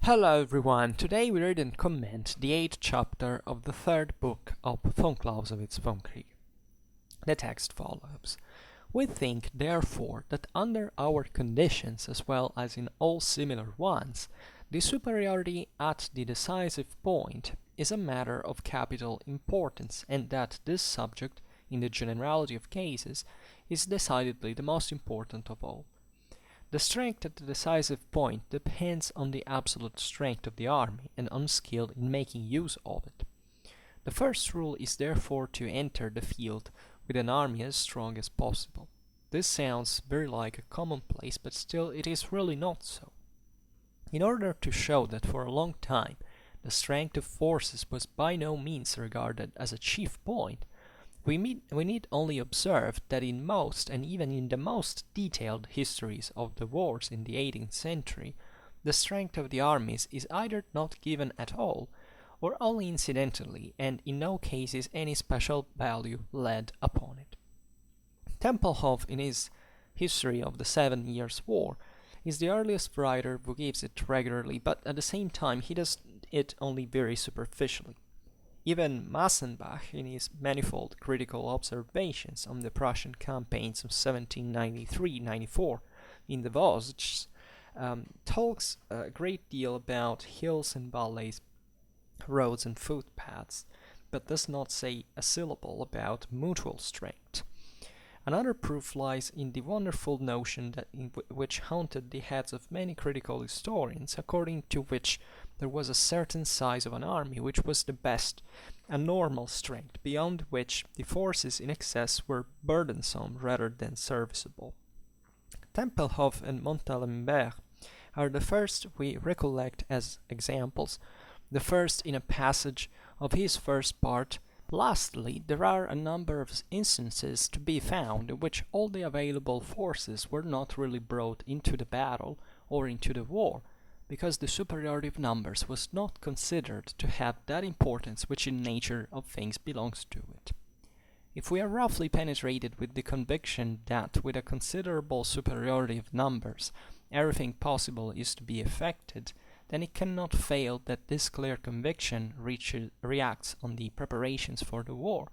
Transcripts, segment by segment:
Hello everyone, today we read and comment the 8th chapter of the 3rd book of von Clausewitz Vom Kriege. The text follows. We think, therefore, that under our conditions, as well as in all similar ones, the superiority at the decisive point is a matter of capital importance, and that this subject, in the generality of cases, is decidedly the most important of all. The strength at the decisive point depends on the absolute strength of the army and on skill in making use of it. The first rule is therefore to enter the field with an army as strong as possible. This sounds very like a commonplace, but still it is really not so. In order to show that for a long time the strength of forces was by no means regarded as a chief point, we need only observe that in most, and even in the most detailed histories of the wars in the 18th century, the strength of the armies is either not given at all, or only incidentally, and in no cases any special value laid upon it. Tempelhof, in his History of the 7 Years' War, is the earliest writer who gives it regularly, but at the same time he does it only very superficially. Even Massenbach, in his manifold critical observations on the Prussian campaigns of 1793-94 in the Vosges, talks a great deal about hills and valleys, roads and footpaths, but does not say a syllable about mutual strength. Another proof lies in the wonderful notion that which haunted the heads of many critical historians, according to which there was a certain size of an army which was the best, a normal strength, beyond which the forces in excess were burdensome rather than serviceable. Tempelhof and Montalembert are the first we recollect as examples, the first in a passage of his first part. Lastly, there are a number of instances to be found in which all the available forces were not really brought into the battle or into the war, because the superiority of numbers was not considered to have that importance which in nature of things belongs to it. If we are roughly penetrated with the conviction that with a considerable superiority of numbers everything possible is to be effected, then it cannot fail that this clear conviction reacts on the preparations for the war,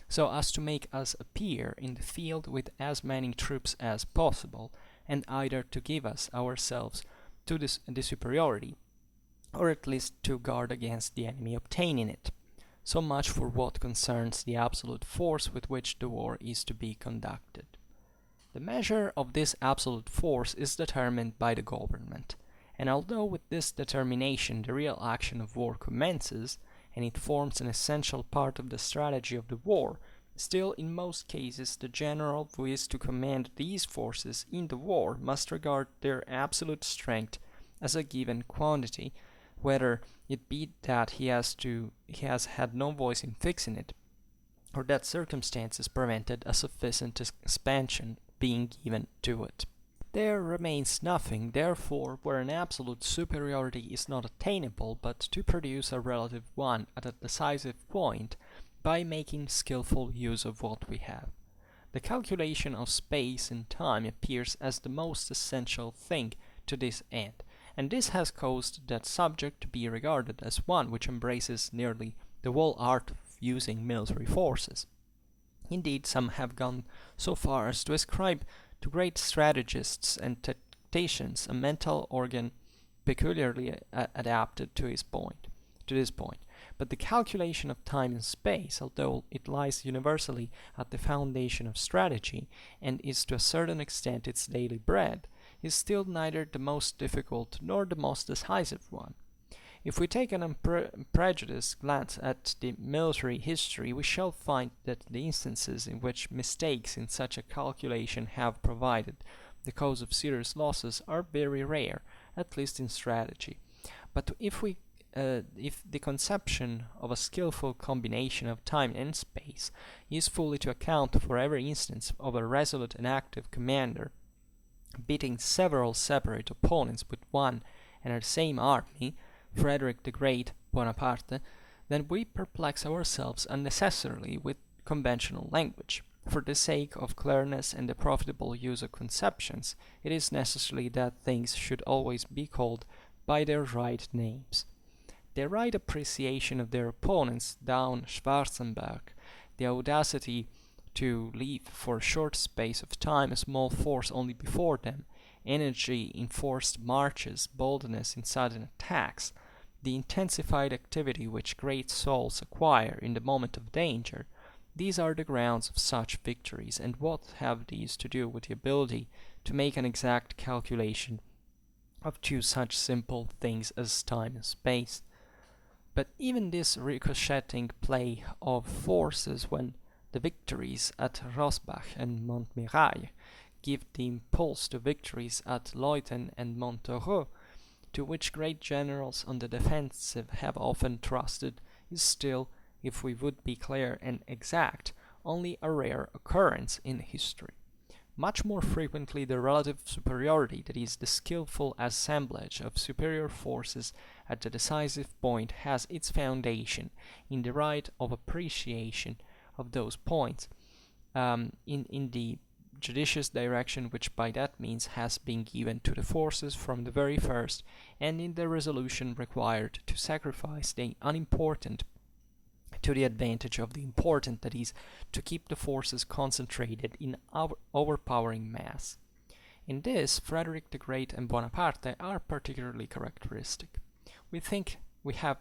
so as to make us appear in the field with as many troops as possible, and either to give us ourselves to the superiority, or at least to guard against the enemy obtaining it. So much for what concerns the absolute force with which the war is to be conducted. The measure of this absolute force is determined by the government, and although with this determination the real action of war commences, and it forms an essential part of the strategy of the war, still in most cases the general who is to command these forces in the war must regard their absolute strength as a given quantity, whether it be that he has had no voice in fixing it, or that circumstances prevented a sufficient expansion being given to it. There remains nothing, therefore, where an absolute superiority is not attainable, but to produce a relative one at a decisive point by making skillful use of what we have. The calculation of space and time appears as the most essential thing to this end, and this has caused that subject to be regarded as one which embraces nearly the whole art of using military forces. Indeed, some have gone so far as to ascribe to great strategists and tacticians a mental organ peculiarly adapted to this point. But the calculation of time and space, although it lies universally at the foundation of strategy, and is to a certain extent its daily bread, is still neither the most difficult nor the most decisive one. If we take an unprejudiced glance at the military history, we shall find that the instances in which mistakes in such a calculation have provided the cause of serious losses are very rare, at least in strategy. But if the conception of a skillful combination of time and space is fully to account for every instance of a resolute and active commander beating several separate opponents with one and the same army, Frederick the Great, Bonaparte, then we perplex ourselves unnecessarily with conventional language. For the sake of clearness and the profitable use of conceptions, it is necessary that things should always be called by their right names. Their right appreciation of their opponents, down Schwarzenberg, the audacity to leave for a short space of time a small force only before them, energy in forced marches, boldness in sudden attacks, the intensified activity which great souls acquire in the moment of danger, these are the grounds of such victories, and what have these to do with the ability to make an exact calculation of two such simple things as time and space? But even this ricocheting play of forces, when the victories at Rosbach and Montmirail give the impulse to victories at Leuthen and Montereau, to which great generals on the defensive have often trusted, is still, if we would be clear and exact, only a rare occurrence in history. Much more frequently the relative superiority, that is, the skillful assemblage of superior forces at the decisive point, has its foundation in the right of appreciation of those points, in the judicious direction which by that means has been given to the forces from the very first, and in the resolution required to sacrifice the unimportant to the advantage of the important, that is, to keep the forces concentrated in overpowering mass. In this, Frederick the Great and Bonaparte are particularly characteristic. We think we have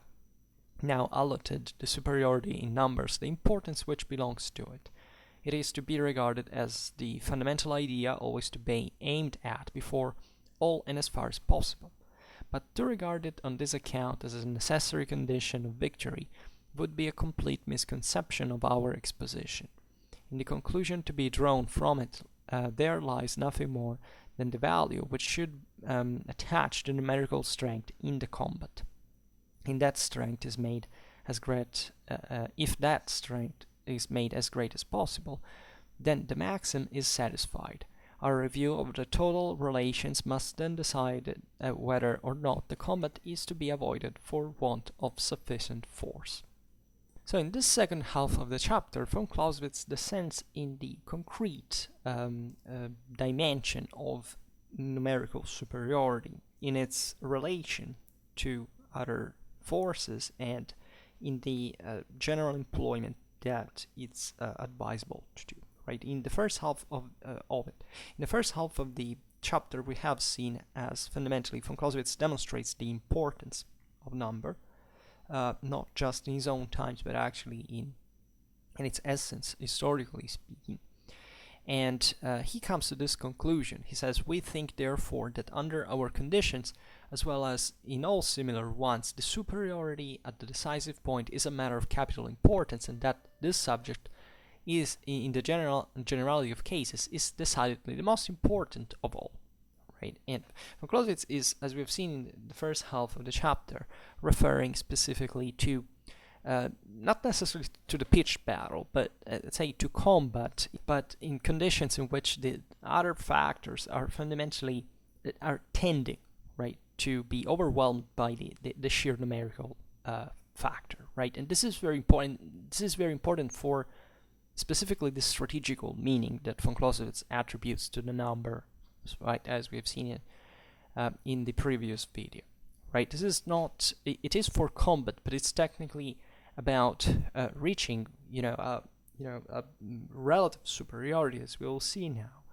now allotted the superiority in numbers the importance which belongs to it. It is to be regarded as the fundamental idea always to be aimed at before all and as far as possible. But to regard it on this account as a necessary condition of victory would be a complete misconception of our exposition. In the conclusion to be drawn from it, there lies nothing more than the value which should attach to numerical strength in the combat. In that strength is made as great, if that strength is made as great as possible, then the maxim is satisfied. Our review of the total relations must then decide whether or not the combat is to be avoided for want of sufficient force. So in this second half of the chapter, von Clausewitz descends in the concrete dimension of numerical superiority in its relation to other forces and in the general employment that it's advisable to do. Right? In the first half of the chapter, we have seen as fundamentally von Clausewitz demonstrates the importance of number. Not just in his own times, but actually in its essence, historically speaking. And he comes to this conclusion. He says, we think, therefore, that under our conditions, as well as in all similar ones, the superiority at the decisive point is a matter of capital importance, and that this subject is, in the generality of cases, is decidedly the most important of all. Right? And von Clausewitz is, as we have seen in the first half of the chapter, referring specifically to not necessarily to the pitched battle, but say to combat, but in conditions in which the other factors are fundamentally tending, right, to be overwhelmed by the sheer numerical factor, right? And this is very important. This is very important for specifically the strategical meaning that von Clausewitz attributes to the number, right, as we have seen it in the previous video, right? This is not, it is for combat, but it's technically about reaching, a relative superiority, as we will see now,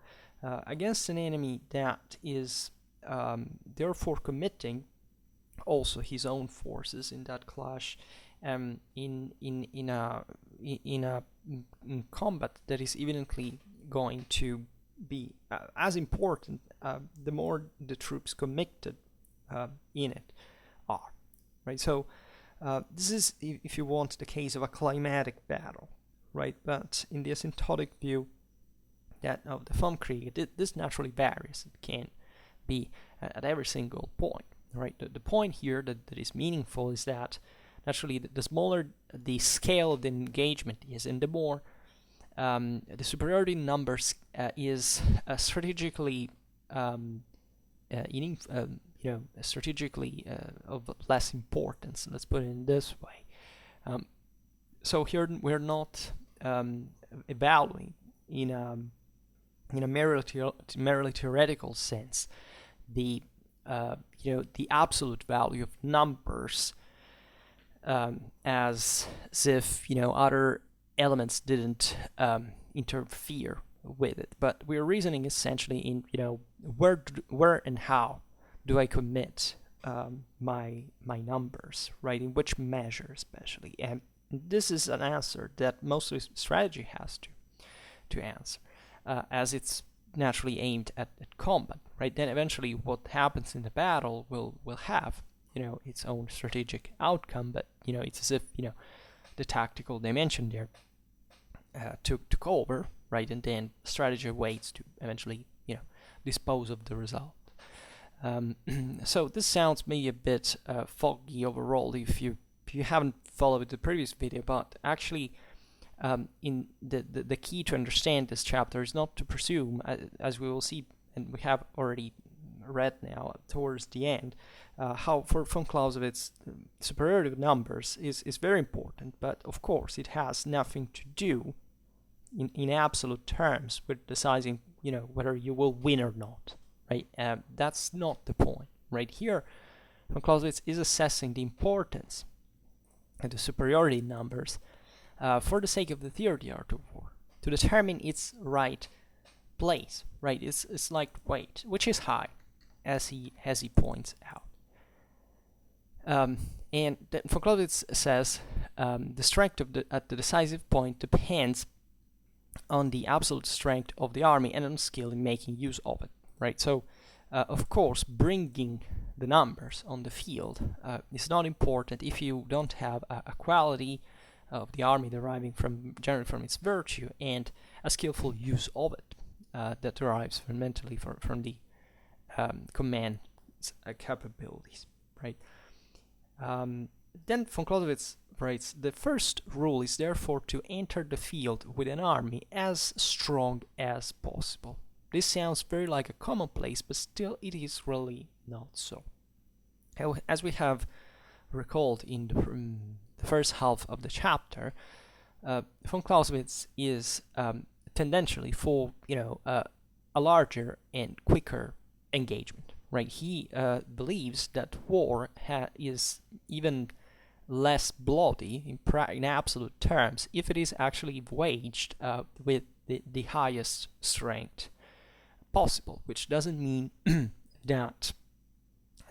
against an enemy that is therefore committing also his own forces in that clash, in a combat that is evidently going to be as important the more the troops committed in it are, right? So this is, if you want, the case of a climatic battle, right? But in the asymptotic view that of the Vom Kriege, this naturally varies. It can be at every single point, right? The point here that is meaningful is that naturally the smaller the scale of the engagement is, and the more the superiority in numbers is strategically strategically of less importance. Let's put it in this way. So here we're not evaluating in a merely theoretical sense the the absolute value of numbers as if other elements didn't interfere with it, but we're reasoning essentially in where and how do I commit my numbers, right? In which measure, especially, and this is an answer that mostly strategy has to answer, as it's naturally aimed at combat, right? Then eventually, what happens in the battle will have its own strategic outcome, but it's as if the tactical dimension there took over, right? And then strategy waits to eventually dispose of the result. So this sounds maybe a bit foggy overall if you haven't followed the previous video, but actually in the key to understand this chapter is not to presume, as we will see, and we have already read now towards the end, how for von Clausewitz superiority of numbers is very important, but of course it has nothing to do in absolute terms with deciding whether you will win or not, right? That's not the point, right? Here von Clausewitz is assessing the importance of the superiority numbers for the sake of the theory of the art of war, to determine its right place, right? It's like weight, which is high, as he points out. And von Clausewitz says the strength at the decisive point depends on the absolute strength of the army and on skill in making use of it, right? So, of course, bringing the numbers on the field is not important if you don't have a quality of the army deriving generally from its virtue and a skillful use of it that derives fundamentally from the command's capabilities, right? Then von Clausewitz writes, the first rule is therefore to enter the field with an army as strong as possible. This sounds very like a commonplace, but still it is really not so. As we have recalled in the first half of the chapter, von Clausewitz is tendentially for a larger and quicker engagement, right? He believes that war is even less bloody in absolute terms if it is actually waged with the highest strength possible, which doesn't mean that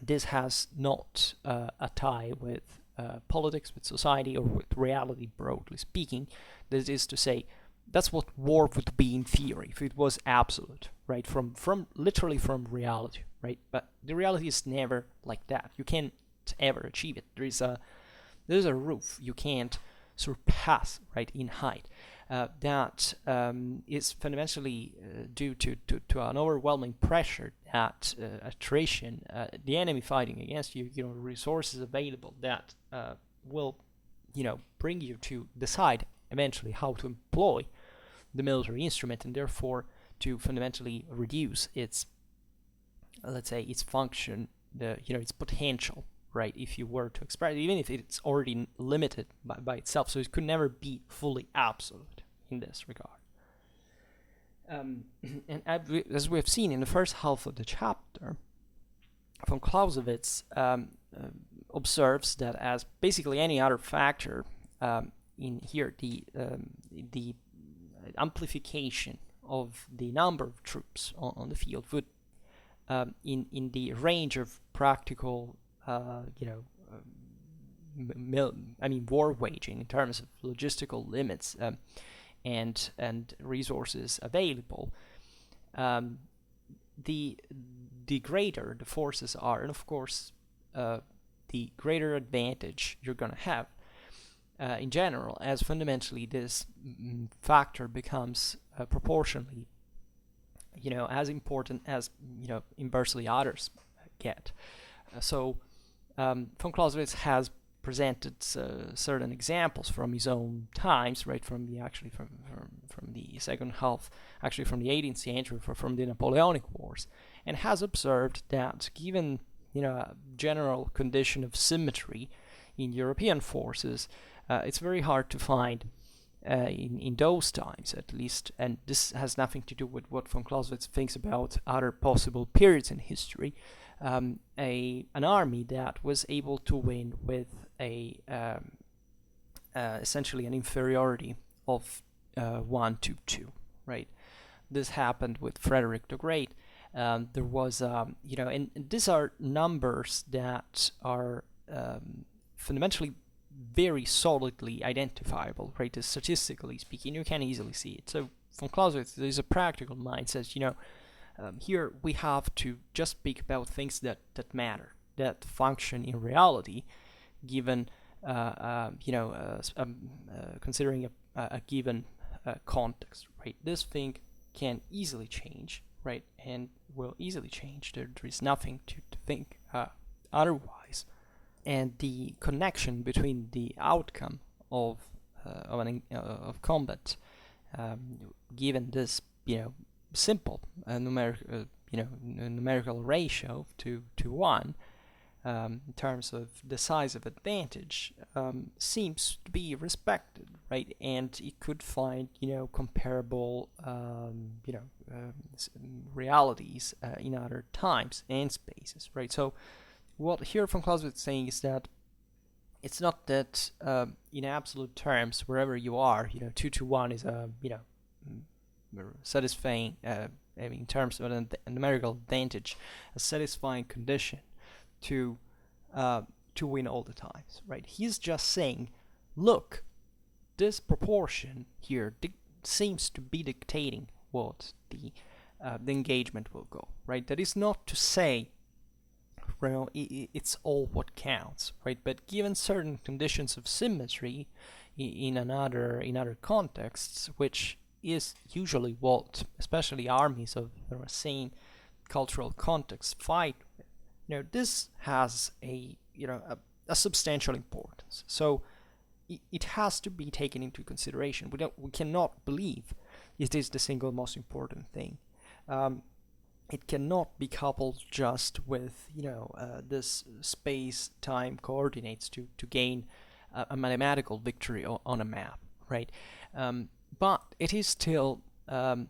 this has not a tie with politics, with society, or with reality, broadly speaking. That is to say, that's what war would be in theory if it was absolute, right? From literally from reality, right? But the reality is never like that. You can't ever achieve it. There's a roof you can't surpass, right, in height. That is fundamentally due to an overwhelming pressure that attrition, the enemy fighting against you, resources available that will, bring you to decide eventually how to employ the military instrument, and therefore to fundamentally reduce its, let's say, its function, its potential, right, if you were to express it, even if it's already limited by itself. So it could never be fully absolute in this regard. And as we have seen in the first half of the chapter, von Clausewitz observes that as basically any other factor in here, the amplification of the number of troops on the field would, in the range of practical war waging in terms of logistical limits and resources available, the greater the forces are, and of course the greater advantage you're going to have in general, as fundamentally this factor becomes proportionally as important as inversely others get. So von Clausewitz has presented certain examples from his own times, right, from the second half, actually from the 18th century, from the Napoleonic Wars, and has observed that given a general condition of symmetry in European forces, it's very hard to find in those times, at least, and this has nothing to do with what von Clausewitz thinks about other possible periods in history. an army that was able to win with a essentially an inferiority of 1 to 2, right? This happened with Frederick the Great. There was, and these are numbers that are fundamentally very solidly identifiable, right? Statistically speaking, you can easily see it. So von Clausewitz, there's a practical mind, says, here we have to just speak about things that matter, that function in reality, given, considering a given context, right? This thing can easily change, right? And will easily change. There is nothing to think otherwise. And the connection between the outcome of combat, given this, simple numerical ratio to 1, in terms of decisive advantage, seems to be respected, right? And it could find, comparable, realities in other times and spaces, right? So what here von Clausewitz is saying is that it's not that in absolute terms, wherever you are, 2 to 1 is a, satisfying, in terms of a numerical advantage, a satisfying condition to win all the times, right? He's just saying, look, this proportion here seems to be dictating what the engagement will go, right? That is not to say, it's all what counts, right? But given certain conditions of symmetry in other contexts, which is usually what especially armies of the same cultural context fight with, this has a substantial importance. So it has to be taken into consideration. We cannot believe it is the single most important thing. It cannot be coupled just with this space-time coordinates to gain a mathematical victory on a map, right? But it is still a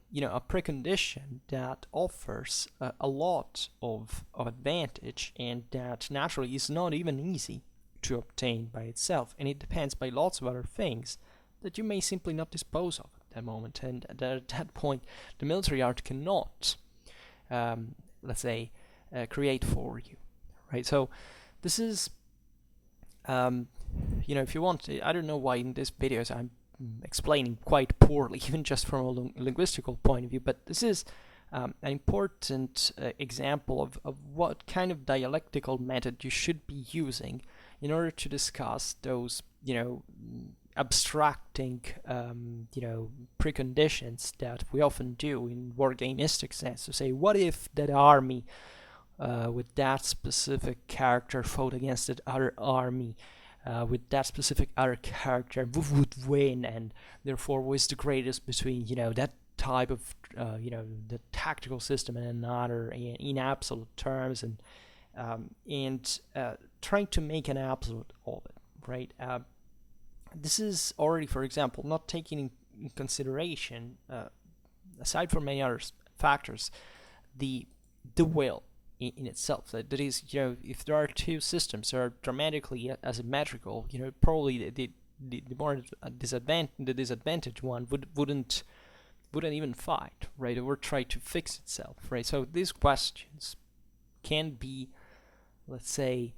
precondition that offers a lot of advantage, and that naturally is not even easy to obtain by itself, and it depends by lots of other things that you may simply not dispose of at that moment, and at that point the military art cannot let's say create for you, right? So this is if you want, I don't know why in this videos I'm explaining quite poorly, even just from a linguistical point of view, but this is an important example of what kind of dialectical method you should be using in order to discuss those abstracting preconditions that we often do in wargamistic sense, to say, what if that army with that specific character fought against that other army with that specific other character would win, and therefore was the greatest between that type of the tactical system and another in absolute terms, and trying to make an absolute of it, right? This is already, for example, not taking in consideration, aside from many other factors, the will in itself. That is, if there are two systems that are dramatically asymmetrical, probably the more disadvantaged one wouldn't even fight, right, or try to fix itself, right? So these questions can be, let's say,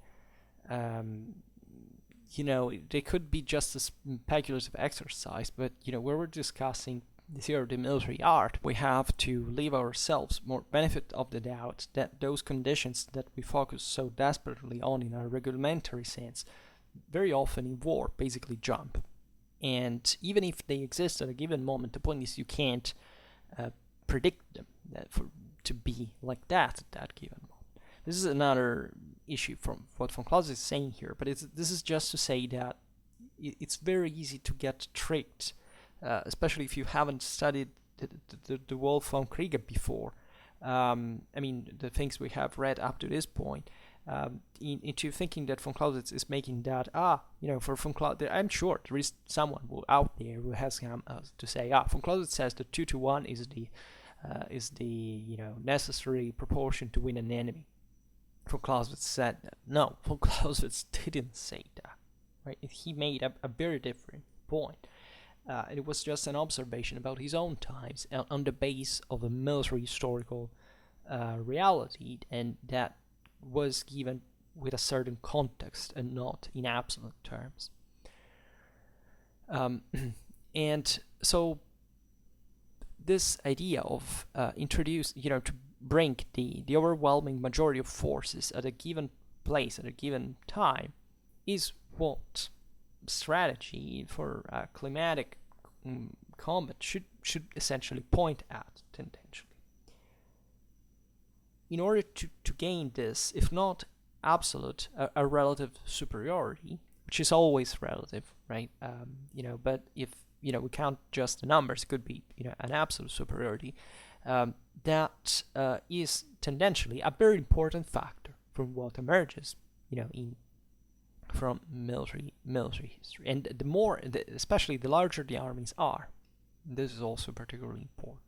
they could be just a speculative exercise, but where we're discussing the theory of the military art, we have to leave ourselves more benefit of the doubt that those conditions that we focus so desperately on in our regulamentary sense very often in war basically jump. And even if they exist at a given moment, the point is you can't predict them to be like that at that given moment. This is another issue from what von Clausewitz is saying here, but this is just to say that it's very easy to get tricked, especially if you haven't studied the Vom Kriege before. The things we have read up to this point, into thinking that von Clausewitz is making that, for von Clausewitz, I'm sure there is someone out there who has come to say, von Clausewitz says that 2 to 1 is the necessary proportion to win an enemy. von Clausewitz said that. No, von Clausewitz didn't say that, right? He made a very different point. It was just an observation about his own times on the base of a military historical reality, and that was given with a certain context and not in absolute terms. And so this idea of to bring the overwhelming majority of forces at a given place at a given time is what strategy for climatic combat should essentially point at tendentially. In order to gain this, if not absolute, a relative superiority, which is always relative, right? But if we count just the numbers, it could be an absolute superiority. That is tendentially a very important factor from what emerges, from military history. And the more, especially the larger the armies are, this is also particularly important.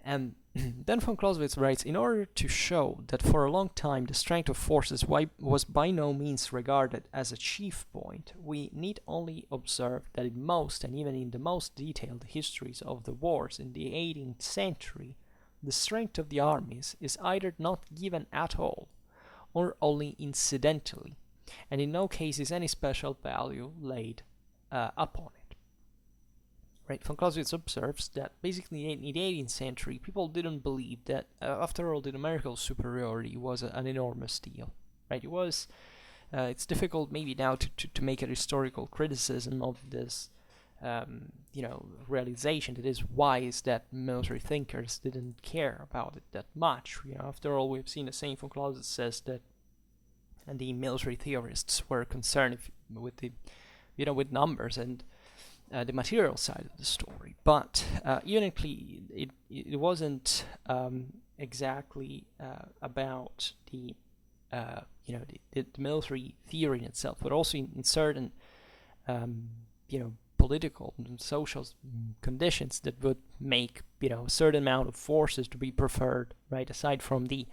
And then von Clausewitz writes, in order to show that for a long time the strength of forces was by no means regarded as a chief point, we need only observe that in most, and even in the most detailed histories of the wars in the 18th century, the strength of the armies is either not given at all, or only incidentally, and in no case is any special value laid upon it. Right, von Clausewitz observes that basically in the 18th century, people didn't believe that, after all, the numerical superiority was an enormous deal. Right, it was. It's difficult maybe now to make a historical criticism of this, realization that is wise that military thinkers didn't care about it that much. After all, we've seen the same von Clausewitz says that, and the military theorists were concerned with with numbers and the material side of the story, but ironically, it wasn't exactly about the military theory in itself, but also in certain political and social conditions that would make a certain amount of forces to be preferred, right? Aside from the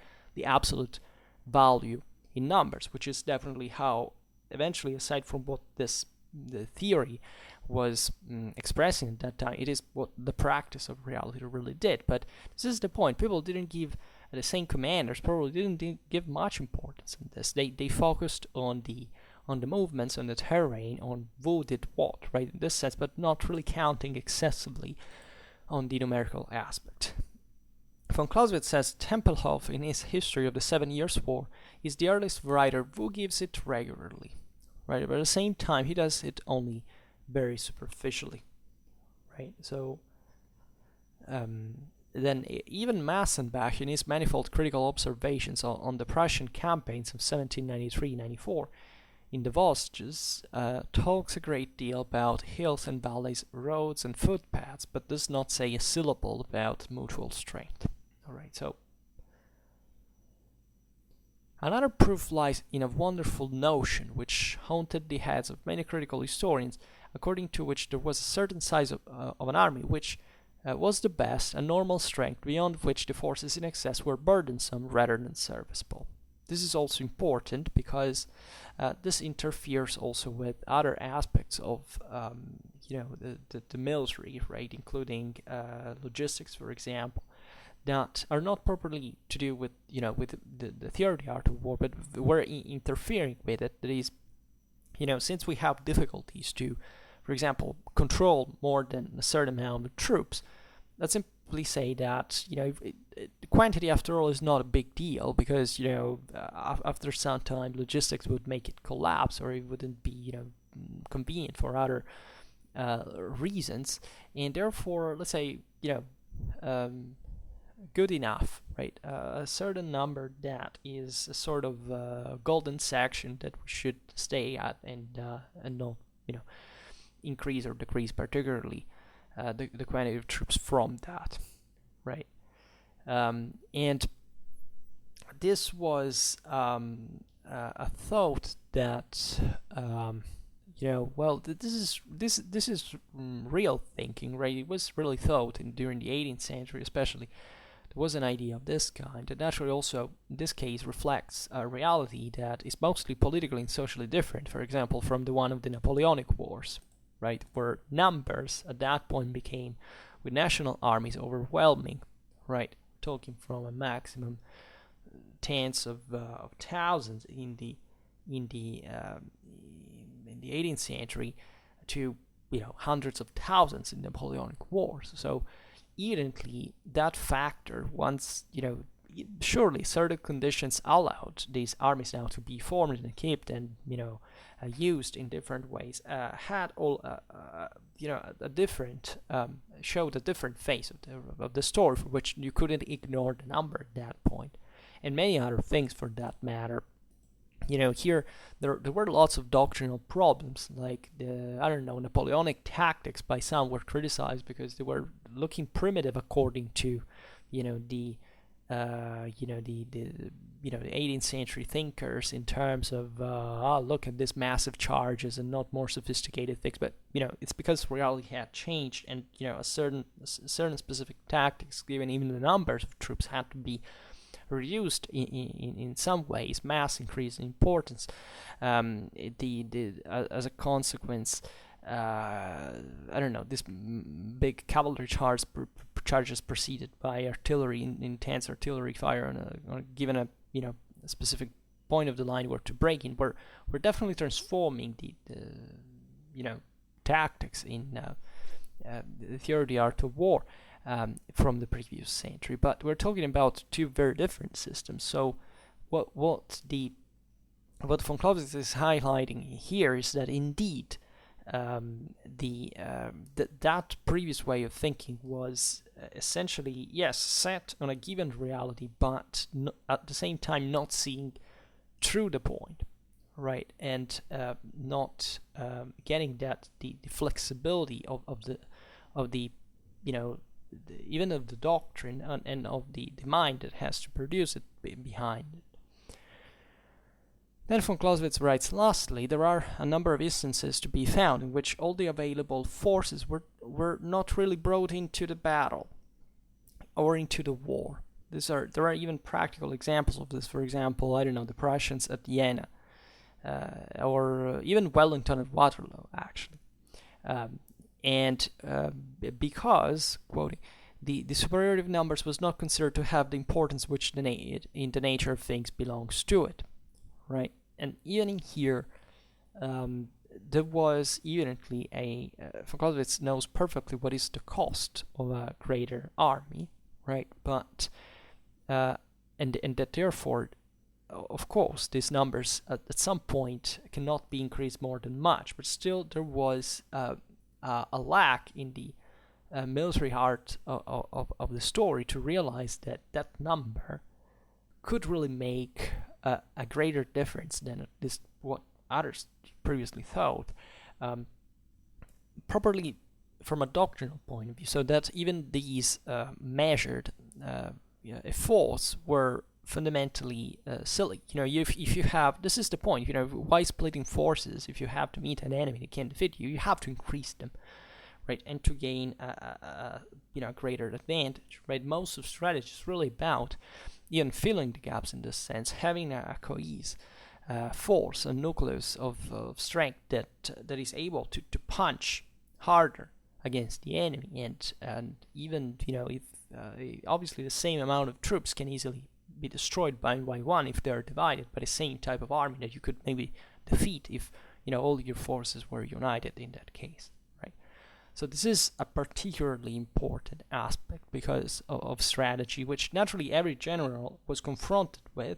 absolute value in numbers, which is definitely how eventually, aside from what the theory was expressing at that time, it is what the practice of reality really did. But this is the point. People didn't give, the same commanders probably didn't give much importance in this. They focused on the movements, on the terrain, on who did what, right, in this sense, but not really counting excessively on the numerical aspect. Von Clausewitz says Tempelhof, in his History of the 7 Years' War, is the earliest writer who gives it regularly, right? But at the same time, he does it only very superficially, right? So then even Massenbach, in his manifold critical observations on the Prussian campaigns of 1793-94 in the Vosges, talks a great deal about hills and valleys, roads and footpaths, but does not say a syllable about mutual strength. All right, so another proof lies in a wonderful notion which haunted the heads of many critical historians, according to which there was a certain size of an army which was the best, a normal strength, beyond which the forces in excess were burdensome rather than serviceable. This is also important because this interferes also with other aspects of the military, right, including logistics, for example, that are not properly to do with the theory of the art of war, but were interfering with it. That is, since we have difficulties to, for example, control more than a certain amount of troops, let's simply say that quantity, after all, is not a big deal, because after some time logistics would make it collapse, or it wouldn't be convenient for other reasons, and therefore, let's say good enough, right? A certain number that is a sort of golden section that we should stay at, and not increase or decrease particularly the quantity of troops from that, right? And this was a thought that this is real thinking, right? It was really thought during the 18th century, especially was an idea of this kind, that naturally also, in this case, reflects a reality that is mostly politically and socially different, for example, from the one of the Napoleonic Wars, right, where numbers at that point became, with national armies, overwhelming, right, talking from a maximum tens of thousands in the 18th century to hundreds of thousands in Napoleonic Wars. So evidently that factor, once surely certain conditions allowed these armies now to be formed and equipped and used in different ways, had all a different showed a different face of the story, for which you couldn't ignore the number at that point, and many other things for that matter. Here there were lots of doctrinal problems, like the Napoleonic tactics by some were criticized because they were looking primitive according to the 18th century thinkers, in terms of look at this massive charges and not more sophisticated things. But it's because reality had changed, and a certain specific tactics, given even the numbers of troops, had to be reduced in some ways, mass increase in importance. As a consequence, this big cavalry charges preceded by artillery, intense artillery fire on given a specific point of the line were to break in. We're definitely transforming the tactics in the theory of the art of war. From the previous century, but we're talking about two very different systems. So what von Clausewitz is highlighting here is that indeed that previous way of thinking was essentially, yes, set on a given reality, but at the same time not seeing through the point, right, and not getting that the flexibility of the even of the doctrine and of the mind that has to produce it behind it. Then von Clausewitz writes, lastly, there are a number of instances to be found in which all the available forces were not really brought into the battle or into the war. There are even practical examples of this. For example, the Prussians at Jena, or even Wellington at Waterloo, actually. Because, quoting, the superiority of numbers was not considered to have the importance which in the nature of things belongs to it, right? And even in here, there was evidently von Clausewitz knows perfectly what is the cost of a greater army, right? But and that therefore, of course, these numbers at some point cannot be increased more than much, but still there was a lack in the military heart of the story to realize that number could really make a greater difference than at least what others previously thought, properly from a doctrinal point of view, so that even these measured efforts were fundamentally silly. If you have, this is the point, why splitting forces? If you have to meet an enemy that can defeat you, you have to increase them, right, and to gain a greater advantage, right? Most of strategy is really about even filling the gaps in this sense, having a cohesive force, a nucleus of strength that is able to punch harder against the enemy, and even if obviously the same amount of troops can easily be destroyed by one if they are divided by the same type of army that you could maybe defeat if all your forces were united in that case, right? So this is a particularly important aspect because of strategy, which naturally every general was confronted with,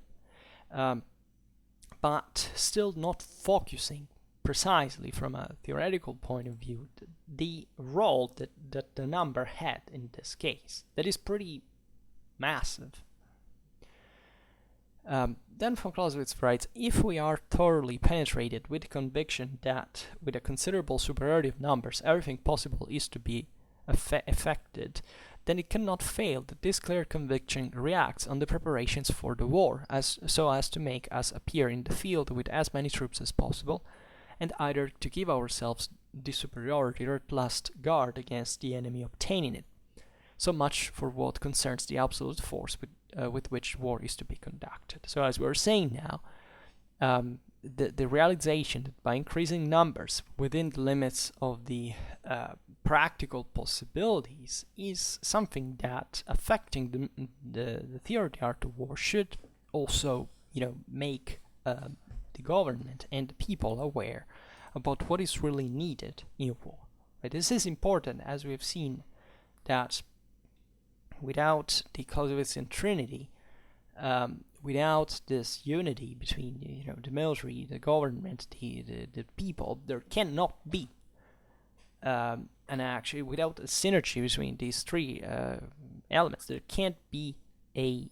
but still not focusing precisely from a theoretical point of view the role that the number had in this case. That is pretty massive. Then von Clausewitz writes, if we are thoroughly penetrated with the conviction that with a considerable superiority of numbers everything possible is to be effected, then it cannot fail that this clear conviction reacts on the preparations for the war, so as to make us appear in the field with as many troops as possible, and either to give ourselves the superiority or at last guard against the enemy obtaining it. So much for what concerns the absolute force with which war is to be conducted. So as we're saying now, the realization that by increasing numbers within the limits of the practical possibilities is something that affecting the theory of the art of war should also, make the government and the people aware about what is really needed in war. Right? This is important, as we have seen that without the Clausewitzian Trinity, without this unity between the military, the government, the people, there cannot be and actually without a synergy between these three elements, there can't be a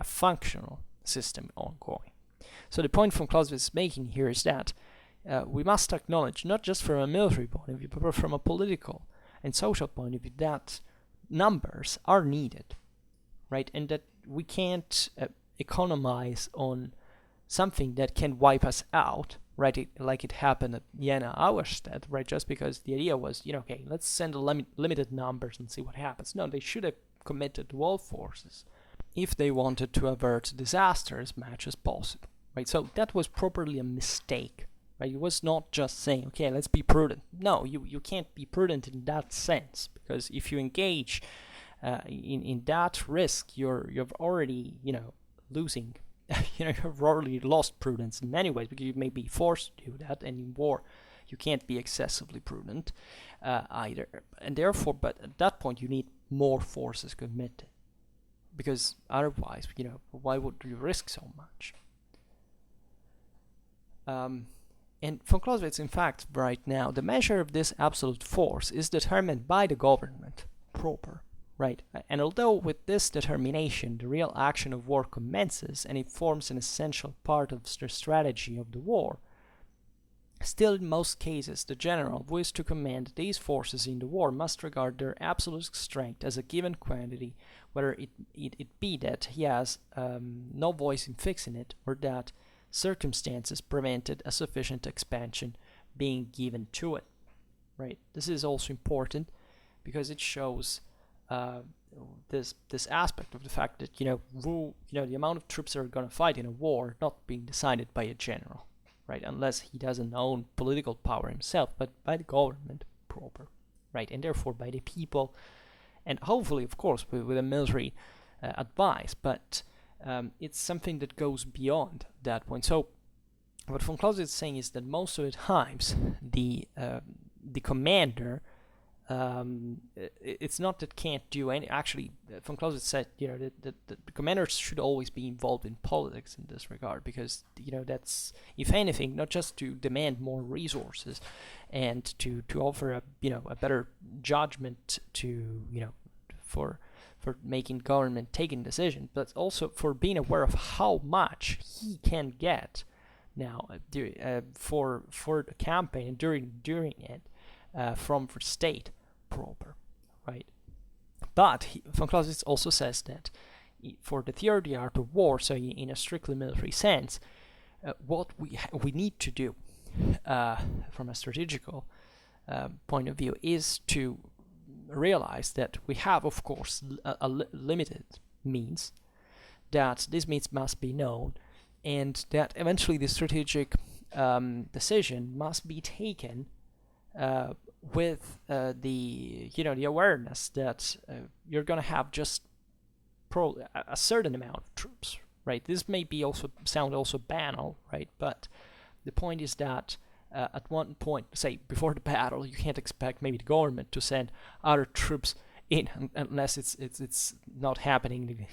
functional system ongoing. So the point from Clausewitz is making here is that we must acknowledge, not just from a military point of view, but from a political and social point of view, that numbers are needed, right? And that we can't economize on something that can wipe us out, right? Like it happened at Jena Auerstedt, right? Just because the idea was, okay, let's send a limited numbers and see what happens. No, they should have committed to all forces if they wanted to avert disaster as much as possible, right? So that was properly a mistake, right? It was not just saying, okay, let's be prudent. No, you can't be prudent in that sense, because if you engage in that risk, you've already, losing. You've already lost prudence in many ways, because you may be forced to do that, and in war you can't be excessively prudent either. And therefore, but at that point you need more forces committed, because otherwise, why would you risk so much? And von Clausewitz, in fact, right now, the measure of this absolute force is determined by the government proper. Right, and although with this determination the real action of war commences and it forms an essential part of the strategy of the war, still in most cases the general who is to command these forces in the war must regard their absolute strength as a given quantity, whether it be that he has no voice in fixing it, or that circumstances prevented a sufficient expansion being given to it. Right, this is also important because it shows this aspect of the fact that the amount of troops that are going to fight in a war not being decided by a general, right? Unless he doesn't own political power himself, but by the government proper, right? And therefore by the people, and hopefully, of course, with a military advice. But it's something that goes beyond that point. So what von Clausewitz is saying is that most of the times the commander. It's not that can't do any. Actually, von Clausewitz said, that the commanders should always be involved in politics in this regard, because that's, if anything, not just to demand more resources and to offer a better judgment to for making government taking decisions, but also for being aware of how much he can get now for the campaign and during it from the state proper, right? But von Clausewitz also says that for the theory of the art of war, so in a strictly military sense, what we need to do from a strategical point of view is to realize that we have, of course, a limited means, that these means must be known, and that eventually the strategic decision must be taken with the awareness that you're going to have just a certain amount of troops, right? This may be sound also banal, right? But the point is that at one point, say before the battle, you can't expect maybe the government to send other troops in unless it's not happening,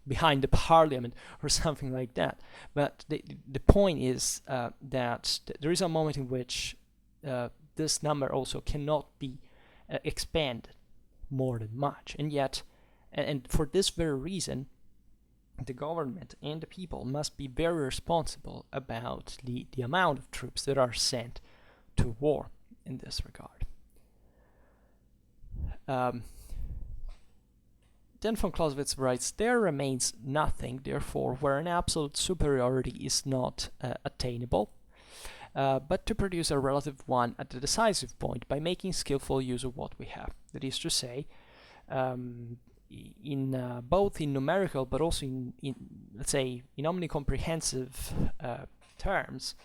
behind the parliament or something like that. But the point is that there is a moment in which this number also cannot be expanded more than much, and yet, and for this very reason, the government and the people must be very responsible about the amount of troops that are sent to war in this regard. Then von Clausewitz writes, there remains nothing, therefore, where an absolute superiority is not attainable, but to produce a relative one at the decisive point by making skillful use of what we have. That is to say, in both in numerical but also in let's say in omnicomprehensive terms,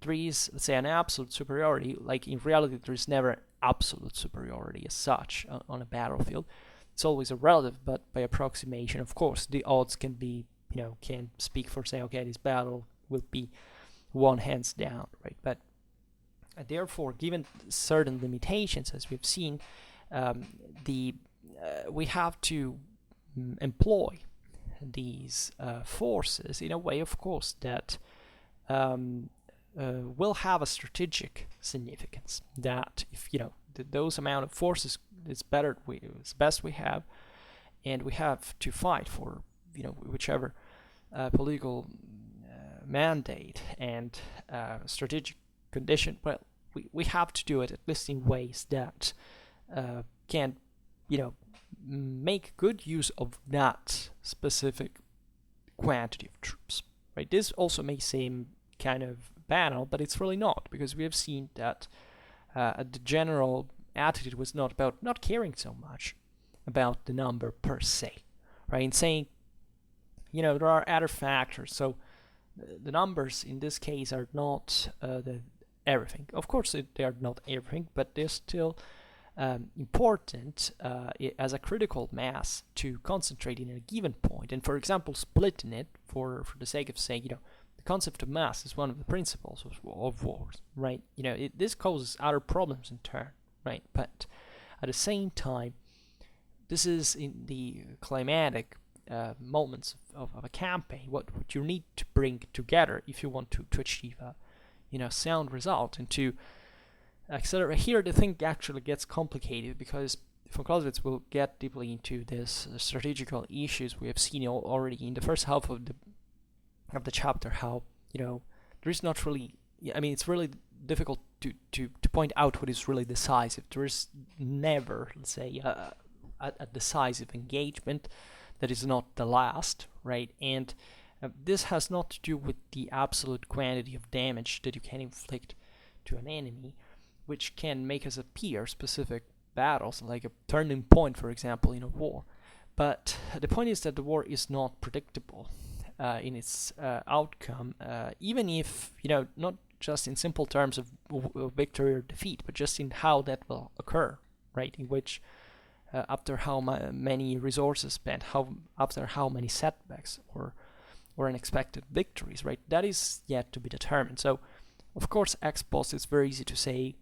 there is, let's say, an absolute superiority. Like in reality, there is never absolute superiority as such on a battlefield. It's always a relative, but by approximation. Of course, the odds can be, can speak for saying, okay, this battle will be won hands down, right? But therefore, given certain limitations, as we've seen, we have to employ these forces in a way, of course, that will have a strategic significance. That if those amount of forces is best we have, and we have to fight for whichever political mandate and strategic condition. Well, we have to do it at least in ways that can make good use of that specific quantity of troops, right? This also may seem kind of banal, but it's really not, because we have seen that the general attitude was not about not caring so much about the number per se, right? And saying, there are other factors. So the numbers in this case are not everything. Of course, they are not everything, but they're still important as a critical mass to concentrate in a given point. And for example, splitting it for the sake of saying, the concept of mass is one of the principles of wars, right? This causes other problems in turn, right? But at the same time, this is in the climatic moments of a campaign, what you need to bring together if you want to achieve a sound result. And to accelerate here, the thing actually gets complicated, because von Clausewitz will get deeply into this strategical issues. We have seen already in the first half of the chapter how there is not really, it's really difficult to point out what is really decisive. There is never, let's say, a decisive engagement that is not the last, right? And this has not to do with the absolute quantity of damage that you can inflict to an enemy, which can make us appear specific battles, like a turning point, for example, in a war. But the point is that the war is not predictable in its outcome, even if, not just in simple terms of victory or defeat, but just in how that will occur, right? In which, after how many resources spent, after how many setbacks or unexpected victories, right? That is yet to be determined. So, of course, ex post, it's very easy to say,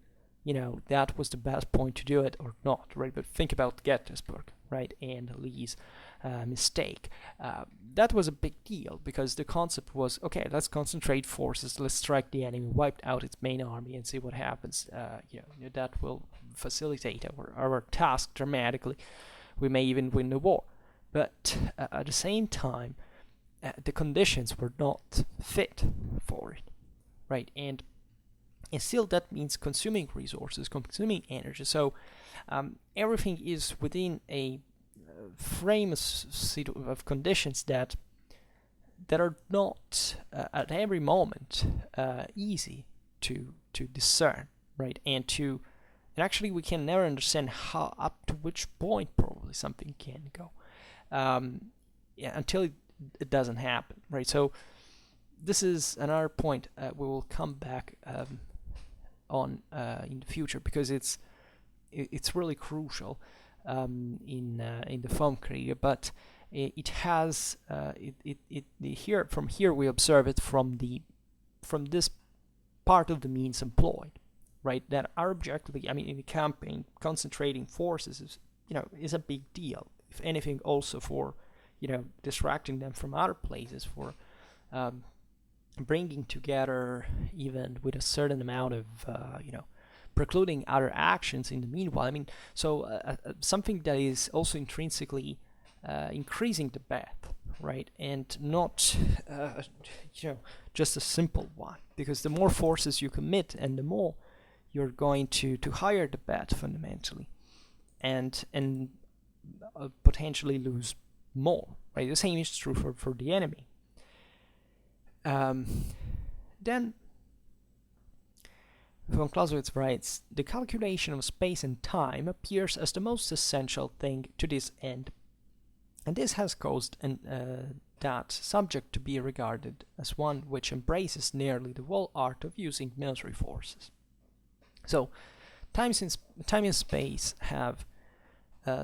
that was the best point to do it or not, right? But think about Gettysburg, right? And Lee's mistake. That was a big deal, because the concept was, okay, let's concentrate forces, let's strike the enemy, wipe out its main army, and see what happens. That will facilitate our task dramatically. We may even win the war. But at the same time, the conditions were not fit for it, right? And still, that means consuming resources, consuming energy. So everything is within a frame of conditions that are not at every moment easy to discern, right? And actually, we can never understand how up to which point probably something can go until it doesn't happen, right? So this is another point we will come back on in the future, because it's really crucial in the Vom Kriege, but it has here we observe it from this part of the means employed, right? That are objectively, in the campaign, concentrating forces is a big deal. If anything, also for distracting them from other places, for bringing together, even with a certain amount of precluding other actions in the meanwhile. So something that is also intrinsically increasing the breadth, right? And not just a simple one, because the more forces you commit, and the more you're going to higher the bet fundamentally, and potentially lose more, right? The same is true for the enemy. Then Von Clausewitz writes, the calculation of space and time appears as the most essential thing to this end, and this has caused that subject to be regarded as one which embraces nearly the whole art of using military forces. So, time and space have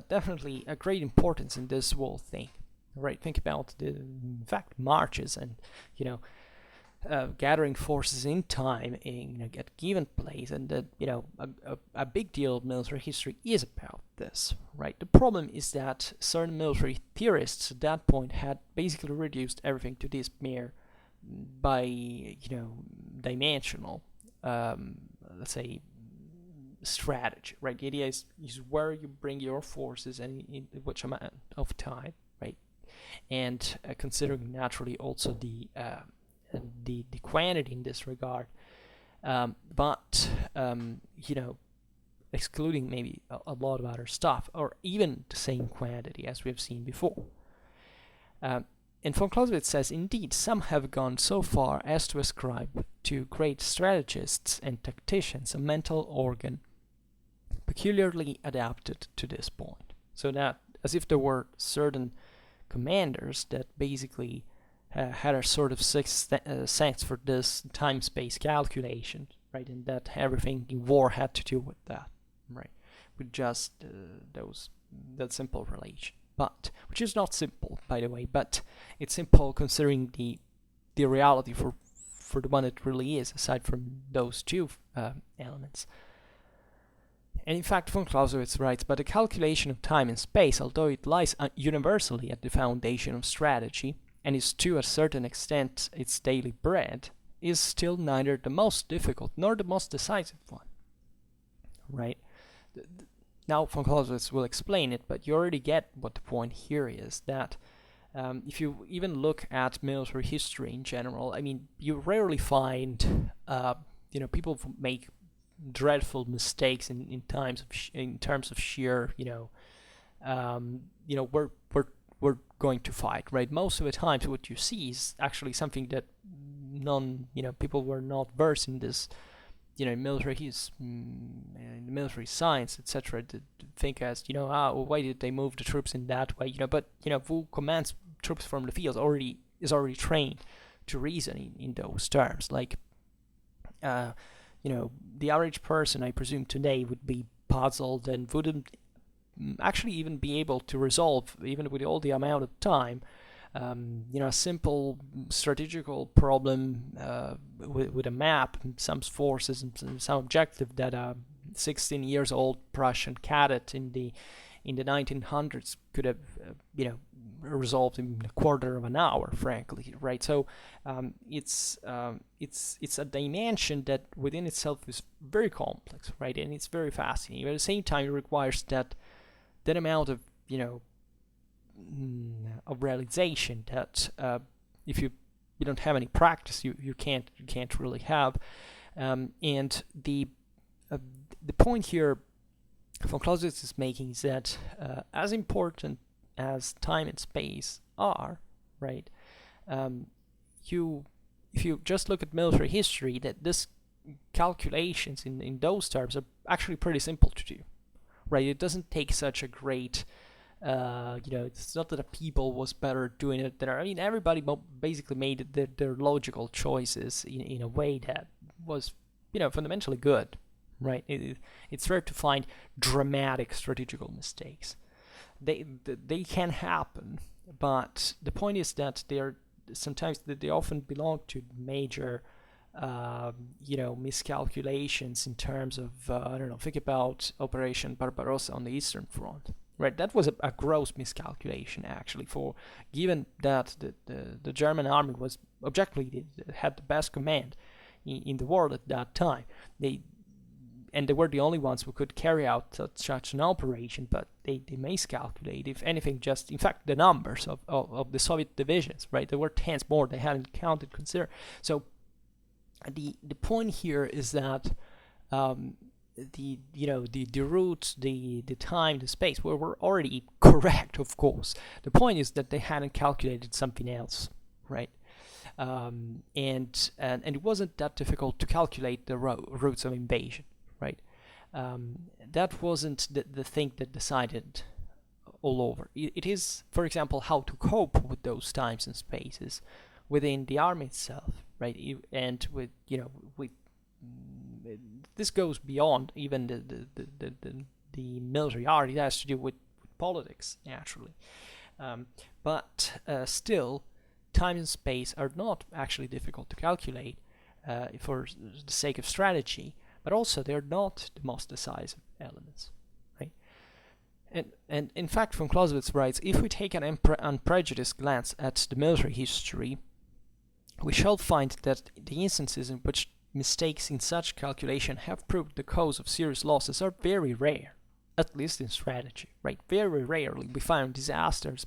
definitely a great importance in this whole thing, right? Think about the, in fact, marches and, gathering forces in time in a given place, and that a big deal of military history is about this, right? The problem is that certain military theorists at that point had basically reduced everything to this mere dimensional, let's say, strategy, right? The idea is where you bring your forces and in which amount of time, right? And considering naturally also the quantity in this regard, but excluding maybe a lot of other stuff, or even the same quantity as we have seen before. And von Clausewitz says, indeed, some have gone so far as to ascribe to great strategists and tacticians a mental organ peculiarly adapted to this point. So that, as if there were certain commanders that basically had a sort of sixth sense for this time-space calculation, right? And that everything in war had to do with that, right? With just that simple relation. But, which is not simple, by the way, but it's simple considering the reality for the one it really is, aside from those two elements. And in fact, von Clausewitz writes, but the calculation of time and space, although it lies universally at the foundation of strategy, and is to a certain extent its daily bread, is still neither the most difficult nor the most decisive one, right? Now von Clausewitz will explain it, but you already get what the point here is, that if you even look at military history in general, I mean, you rarely find people make dreadful mistakes in terms of sheer we're going to fight, right? Most of the times what you see is actually something that people were not versed in this, military military science, etc. to think as, why did they move the troops in that way, but who commands troops from the field is already trained to reason in those terms. Like, the average person, I presume, today would be puzzled and wouldn't actually even be able to resolve, even with all the amount of time, a simple strategical problem with a map, some forces, and some objective that a 16 years old Prussian cadet in the 1900s could have, resolved in a quarter of an hour, frankly, right? So it's a dimension that within itself is very complex, right? And it's very fascinating. But at the same time, it requires that amount of of realization that if you don't have any practice, you can't really have. And the point here von Clausewitz is making is that as important as time and space are, right? If you just look at military history, that this calculations in those terms are actually pretty simple to do, right? It doesn't take such a great it's not that a people was better doing it than everybody basically made their logical choices in a way that was fundamentally good, right? It's rare to find dramatic strategical mistakes. They can happen, but the point is that they often belong to major miscalculations in terms of think about Operation Barbarossa on the Eastern Front. Right, that was a gross miscalculation, actually, given that the German army was objectively had the best command in the world at that time. They were the only ones who could carry out such an operation, but they miscalculate, if anything, just in fact the numbers of the Soviet divisions. Right, there were tens more they hadn't counted. Consider. So the point here is that. The route, the time, the space were already correct, of course. The point is that they hadn't calculated something else, right? and it wasn't that difficult to calculate the routes of invasion, right? That wasn't the thing that decided all over. It is, for example, how to cope with those times and spaces within the army itself, right? And with this goes beyond even the military art. It has to do with politics, naturally. But still, time and space are not actually difficult to calculate for the sake of strategy, but also they're not the most decisive elements, right? And in fact, von Clausewitz writes, if we take an unprejudiced glance at the military history, we shall find that the instances in which mistakes in such calculation have proved the cause of serious losses are very rare, at least in strategy, right? Very rarely we find disasters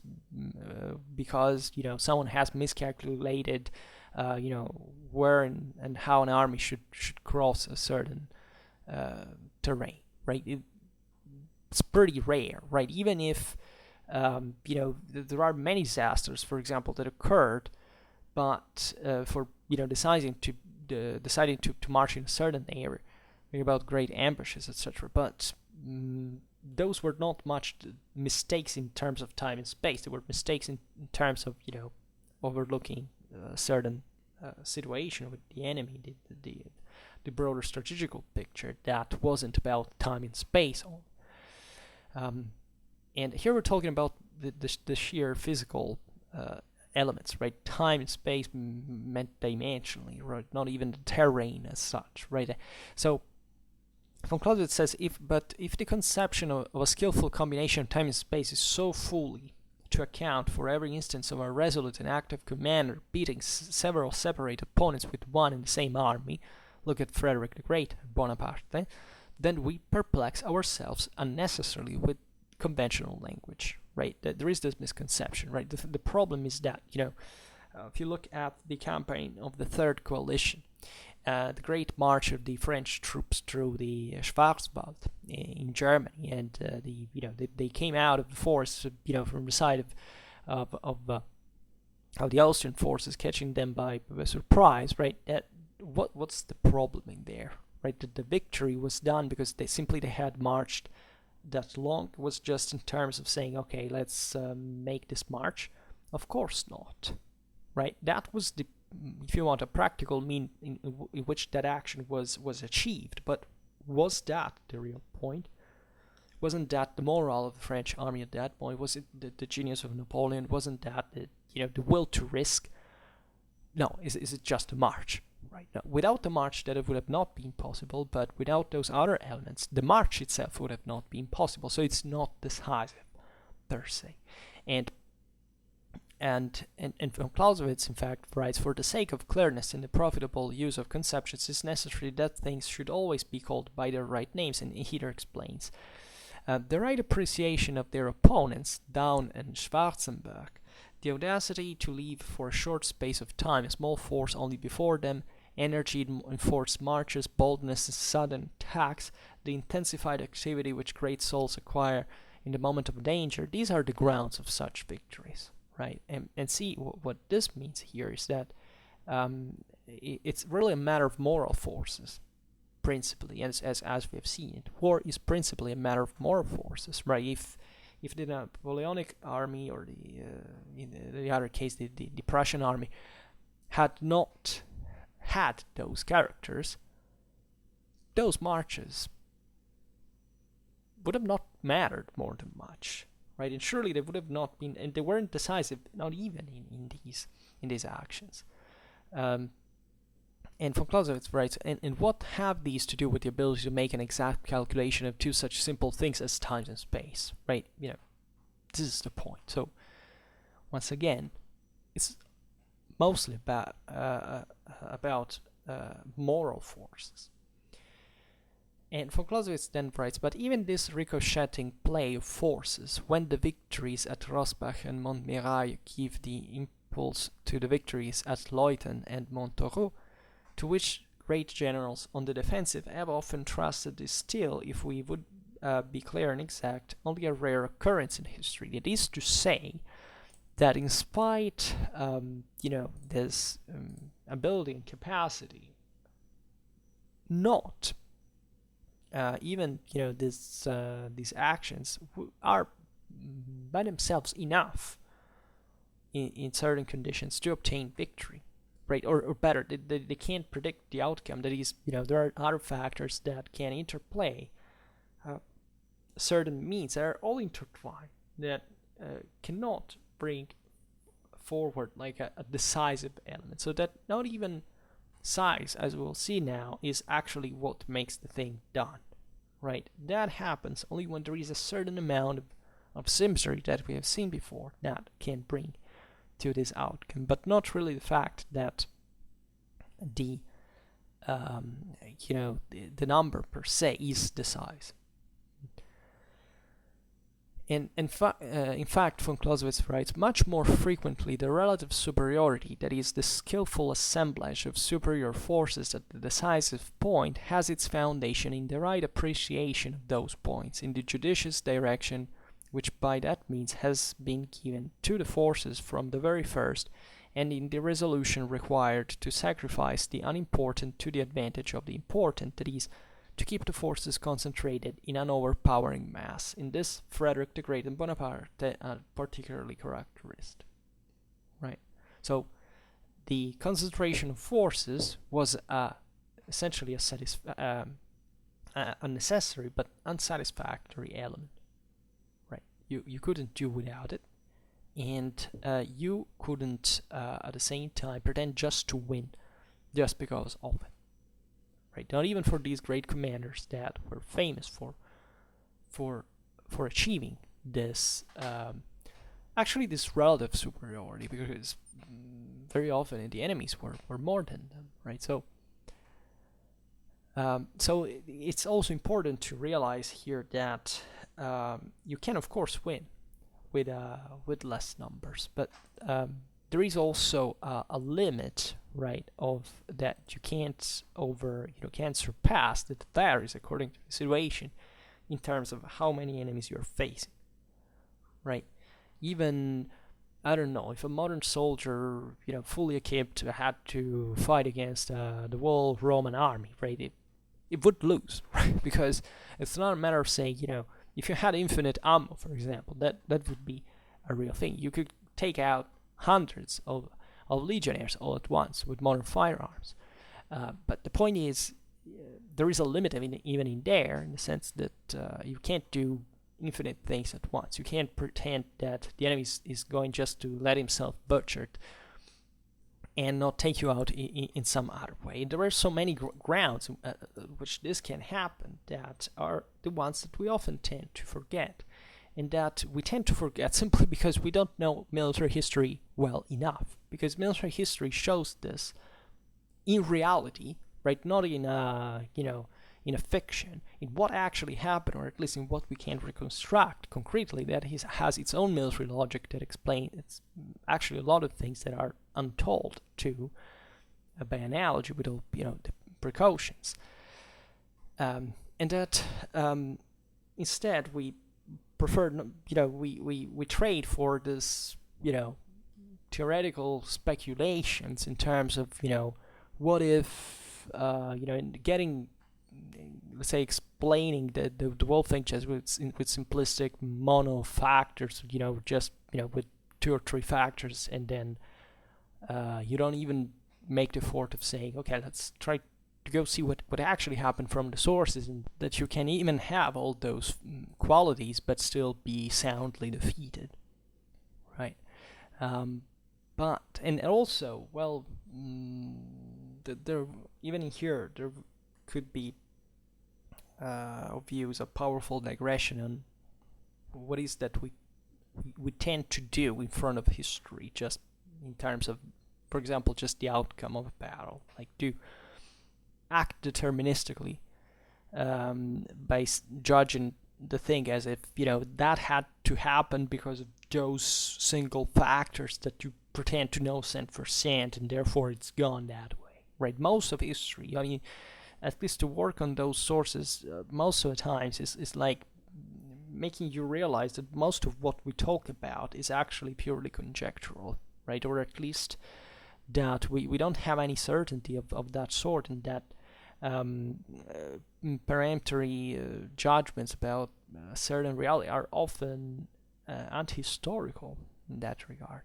because someone has miscalculated where and how an army should cross a certain terrain, right? It's pretty rare, right? Even if there are many disasters, for example, that occurred, but for deciding to march in a certain area, about great ambushes, etc. But those were not much mistakes in terms of time and space. They were mistakes in terms of overlooking a certain situation with the enemy, the broader strategical picture that wasn't about time and space. And here we're talking about the sheer physical elements, right? Time and space meant dimensionally, right? Not even the terrain as such, right? So von Clausewitz says, if the conception of a skillful combination of time and space is so fully to account for every instance of a resolute and active commander beating several separate opponents with one and the same army, look at Frederick the Great, Bonaparte, then we perplex ourselves unnecessarily with conventional language, right? There is this misconception, right? The problem is that, if you look at the campaign of the Third Coalition, the great march of the French troops through the Schwarzwald in Germany, and they came out of the force, from the side of the Austrian forces, catching them by surprise, right? What's the problem in there, right? That the victory was done because they had marched that long. It was just in terms of saying, okay, let's make this march. Of course not, right? That was the, if you want, a practical mean in which that action was achieved. But was that the real point? Wasn't that the morale of the French army at that point? Was it the genius of Napoleon? Wasn't that the will to risk? No, is it just a march? Right. Now, without the march, that it would have not been possible, but without those other elements, the march itself would have not been possible. So it's not decisive per se. And von Clausewitz, in fact, writes, for the sake of clearness in the profitable use of conceptions, it's necessary that things should always be called by their right names, and he here explains. The right appreciation of their opponents, Daun and Schwarzenberg, the audacity to leave for a short space of time a small force only before them, energy in forced marches, boldness in sudden attacks, the intensified activity which great souls acquire in the moment of danger, these are the grounds of such victories, right? And see, what this means here is that it's really a matter of moral forces, principally, as we have seen it. War is principally a matter of moral forces, right? If the Napoleonic army, or in the other case, the Prussian army, had not had those characters, those marches would have not mattered more than much, right? And surely they would have not been, and they weren't decisive, not even in these actions. And von Clausewitz writes, and what have these to do with the ability to make an exact calculation of two such simple things as time and space, right? This is the point. So, once again, it's mostly about moral forces. And von Clausewitz then writes, but even this ricocheting play of forces, when the victories at Rosbach and Montmirail give the impulse to the victories at Leuthen and Montereau, to which great generals on the defensive have often trusted, is still, if we would be clear and exact, only a rare occurrence in history. That is to say, that in spite, this ability and capacity, not even these actions are by themselves enough in certain conditions to obtain victory, right? Or better, they can't predict the outcome. That is, there are other factors that can interplay certain means that are all intertwined that cannot bring forward like a decisive element. So that not even size, as we'll see now, is actually what makes the thing done, right? That happens only when there is a certain amount of symmetry that we have seen before that can bring to this outcome, but not really the fact that the number per se is the size. And in fact, von Clausewitz writes, much more frequently the relative superiority, that is, the skillful assemblage of superior forces at the decisive point, has its foundation in the right appreciation of those points, in the judicious direction which by that means has been given to the forces from the very first, and in the resolution required to sacrifice the unimportant to the advantage of the important, that is, to keep the forces concentrated in an overpowering mass. In this, Frederick the Great and Bonaparte are particularly characteristic. Right. So, the concentration of forces was essentially a necessary but unsatisfactory element. Right. You couldn't do without it, and you couldn't at the same time pretend just to win just because of it. Right, not even for these great commanders that were famous for achieving this this relative superiority, because very often the enemies were more than them, right? So it's also important to realize here that you can of course win with less numbers, but there is also a limit, right, of that you can't surpass, that varies according to the situation in terms of how many enemies you're facing, right? Even, I don't know, if a modern soldier, fully equipped, had to fight against the whole Roman army, right, it would lose, right? Because it's not a matter of saying, if you had infinite ammo, for example, that would be a real thing. You could take out hundreds of legionnaires all at once with modern firearms. But the point is, there is a limit even in there, in the sense that you can't do infinite things at once. You can't pretend that the enemy is going just to let himself butchered and not take you out in some other way. There are so many grounds which this can happen that are the ones that we often tend to forget. And that we tend to forget simply because we don't know military history well enough. Because military history shows this in reality, right? Not in a fiction, in what actually happened, or at least in what we can reconstruct concretely. That has its own military logic that explains it's actually a lot of things that are untold to by analogy with all the precautions, and that instead we prefer, we trade for this, theoretical speculations in terms of, what if, getting, let's say, explaining the whole thing just with simplistic mono factors, just, with 2 or 3 factors, and then you don't even make the effort of saying, okay, let's try to go see what actually happened from the sources, and that you can even have all those qualities but still be soundly defeated, right? But, and also, well, there even here there could be views of powerful digression on what is that we tend to do in front of history, just in terms of, for example, just the outcome of a battle, like to act deterministically by judging the thing as if, that had to happen because of those single factors that you pretend to know cent for cent, and therefore it's gone that way, right? Most of history, I mean, at least to work on those sources, most of the times is like making you realize that most of what we talk about is actually purely conjectural, right? Or at least that we don't have any certainty of that sort, and that peremptory judgments about certain reality are often anti-historical in that regard.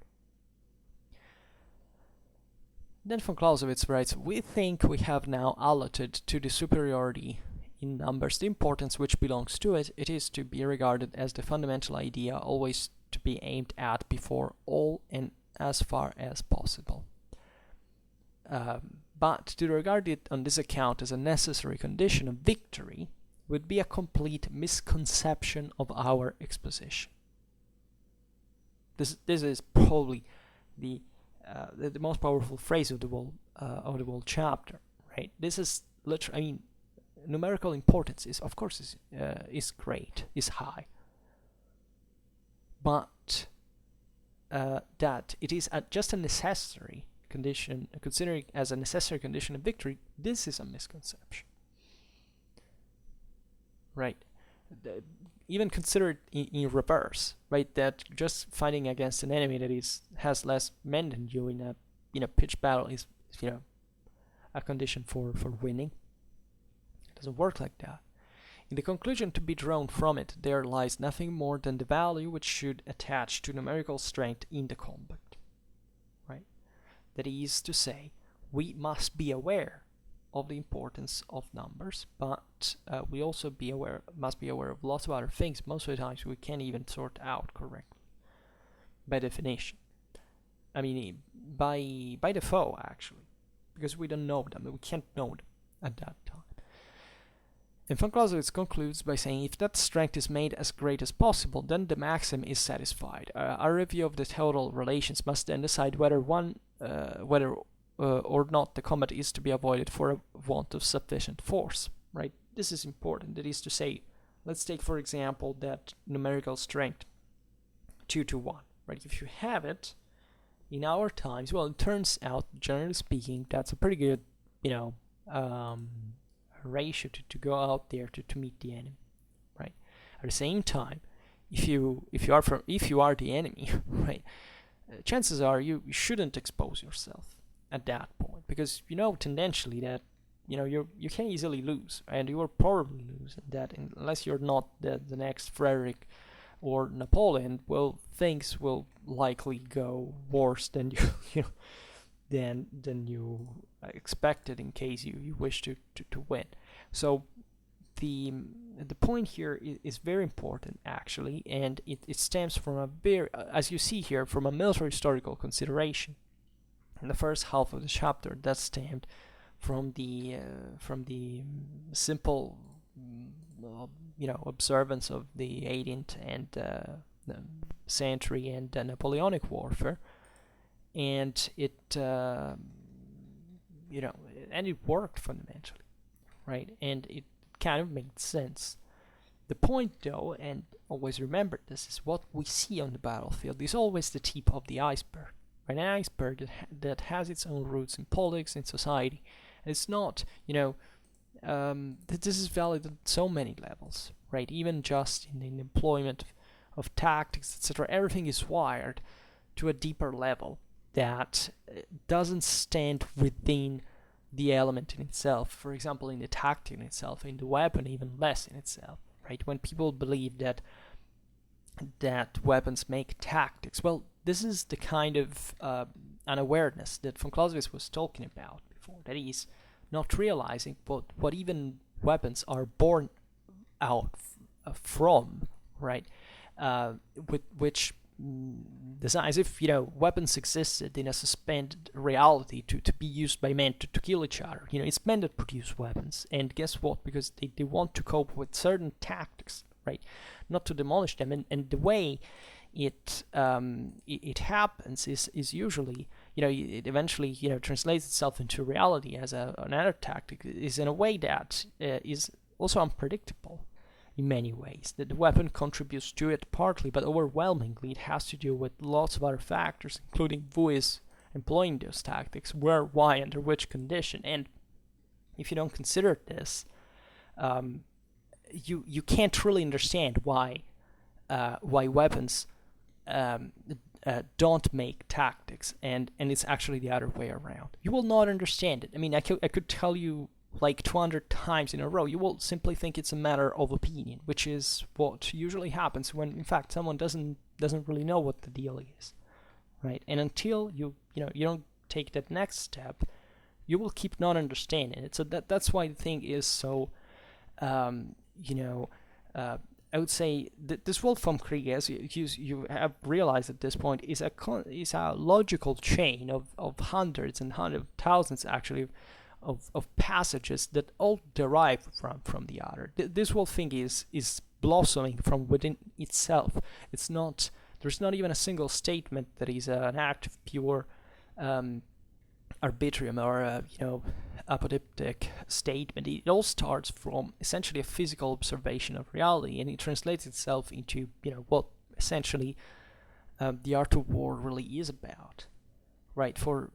Then von Clausewitz writes, we think we have now allotted to the superiority in numbers the importance which belongs to it. It is to be regarded as the fundamental idea, always to be aimed at before all and as far as possible. But to regard it on this account as a necessary condition of victory would be a complete misconception of our exposition. This is probably the most powerful phrase of the whole chapter, right? This is literally, I mean, numerical importance is, of course, is great, is high, but that it is just a necessary condition, considering as a necessary condition of victory, this is a misconception, right? Even consider it in reverse, right? That just fighting against an enemy that has less men than you in a pitched battle is a condition for winning. It doesn't work like that. In the conclusion to be drawn from it, there lies nothing more than the value which should attach to numerical strength in the combat. Right? That is to say, we must be aware of the importance of numbers, but we also must be aware of lots of other things. Most of the times we can't even sort out correctly by definition. I mean, by default, actually, because we don't know them, we can't know them at that time. And von Clausewitz concludes by saying, if that strength is made as great as possible, then the maxim is satisfied. Our review of the total relations must then decide whether or not the combat is to be avoided for a want of sufficient force, right? This is important. That is to say, let's take, for example, that numerical strength 2-to-1, right? If you have it in our times, well, it turns out, generally speaking, that's a pretty good, ratio to go out there to meet the enemy, right? At the same time, if you are the enemy, right, chances are you shouldn't expose yourself at that point, because tendentially that you can easily lose, and you will probably lose that unless you're not the next Frederick or Napoleon. Well, things will likely go worse than than you expected in case you wish to win. So the point here is very important, actually, and it stems from a very, as you see here, from a military historical consideration. In the first half of the chapter, that stemmed from the simple observance of the 18th and century and Napoleonic warfare, and it and it worked fundamentally, right? And it kind of made sense. The point, though, and always remember this, is what we see on the battlefield is always the tip of the iceberg. Right? An iceberg that has its own roots in politics, in society. And it's not, this is valid on so many levels, right? Even just in the employment of tactics, etc. Everything is wired to a deeper level that doesn't stand within the element in itself. For example, in the tactic in itself, in the weapon, even less in itself, right? When people believe that weapons make tactics, well, this is the kind of unawareness that von Clausewitz was talking about before. That is, not realizing what even weapons are born out from, right? With which designs, if weapons existed in a suspended reality to be used by men to kill each other, it's men that produce weapons, and guess what? Because they want to cope with certain tactics, right? Not to demolish them, and the way it happens is usually, it eventually translates itself into reality as another tactic, is in a way that is also unpredictable in many ways. That the weapon contributes to it partly, but overwhelmingly it has to do with lots of other factors, including who is employing those tactics, where, why, under which condition. And if you don't consider this, you can't really understand why why weapons don't make tactics, and it's actually the other way around. You will not understand it. I mean, I could tell you like 200 times in a row. You will simply think it's a matter of opinion, which is what usually happens when, in fact, someone doesn't really know what the deal is, right? And until you don't take that next step, you will keep not understanding it. So that's why the thing is so, I would say that this Vom Kriege, as you have realized at this point, is a logical chain of hundreds and thousands actually of passages that all derive from the other. This whole thing is blossoming from within itself. There's not even a single statement that is an act of pure arbitrium or apodictic statement. It all starts from essentially a physical observation of reality, and it translates itself into what essentially the art of war really is about, right? For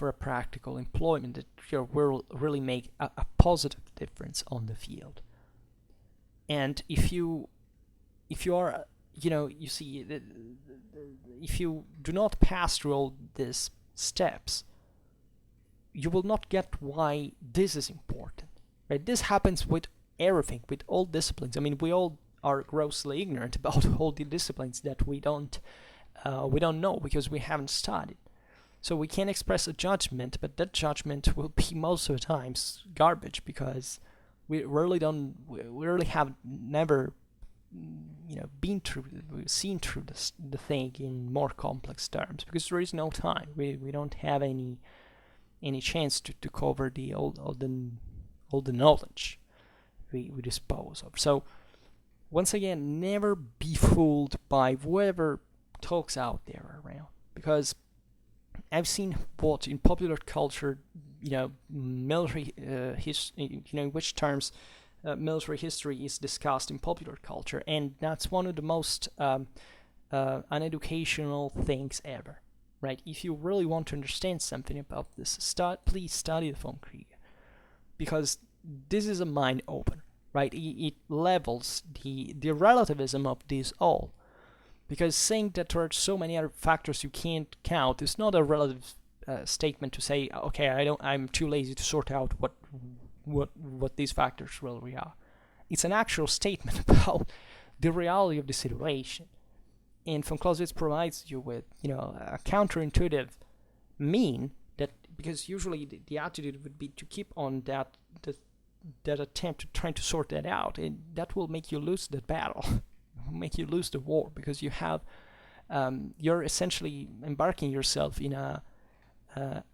a practical employment that will really make a positive difference on the field. And if you are you see if you do not pass through all these steps, you will not get why this is important, right? This happens with everything, with all disciplines. I mean, we all are grossly ignorant about all the disciplines that we don't know because we haven't studied. So we can express a judgment, but that judgment will be most of the times garbage because we really have never seen through the thing in more complex terms, because there is no time. We don't have any chance to cover all the knowledge we dispose of. So once again, never be fooled by whoever talks out there around, because I've seen what in popular culture, military history, in which terms military history is discussed in popular culture, and that's one of the most uneducational things ever, right? If you really want to understand something about this, please study the Vom Kriege, because this is a mind opener, right? It levels the relativism of this all, because saying that there are so many other factors you can't count is not a relative statement to say, okay, I'm too lazy to sort out what these factors really are. It's an actual statement about the reality of the situation. And von Clausewitz provides you with, a counterintuitive mean that, because usually the attitude would be to keep on that attempt to trying to sort that out, and that will make you lose the battle, make you lose the war, because you have, you're essentially embarking yourself in a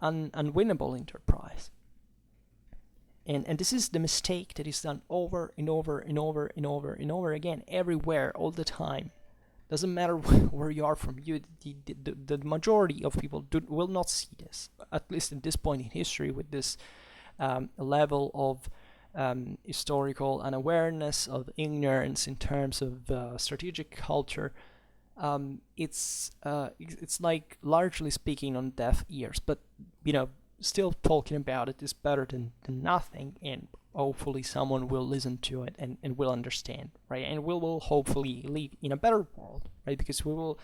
unwinnable enterprise. And this is the mistake that is done over and over and over and over and over again, everywhere, all the time. Doesn't matter where you are from. The majority of people will not see this, at least at this point in history, with this level of historical unawareness, of ignorance in terms of strategic culture. It's like, largely speaking, on deaf ears, but still talking about it is better than nothing, and hopefully someone will listen to it and will understand, right? And we will hopefully live in a better world, right? Because we will.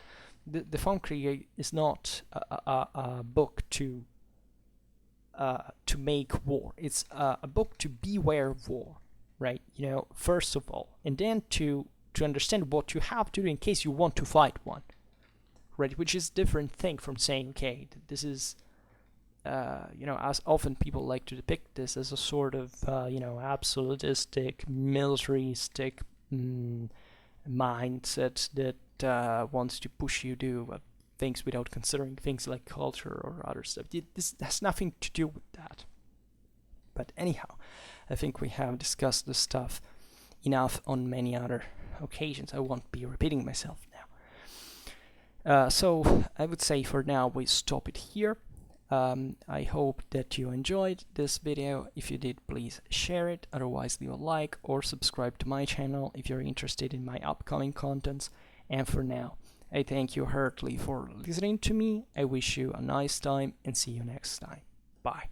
The Vom Kriege is not a book to make war. It's a book to beware of war, right? First of all, and then to understand what you have to do in case you want to fight one, right? Which is a different thing from saying, okay, this is. As often people like to depict this as a sort of, absolutistic, militaristic mindset that wants to push you to do things without considering things like culture or other stuff. This has nothing to do with that. But anyhow, I think we have discussed this stuff enough on many other occasions. I won't be repeating myself now. So I would say for now we stop it here. I hope that you enjoyed this video. If you did, please share it. Otherwise, leave a like or subscribe to my channel if you're interested in my upcoming contents. And for now, I thank you heartily for listening to me. I wish you a nice time and see you next time. Bye.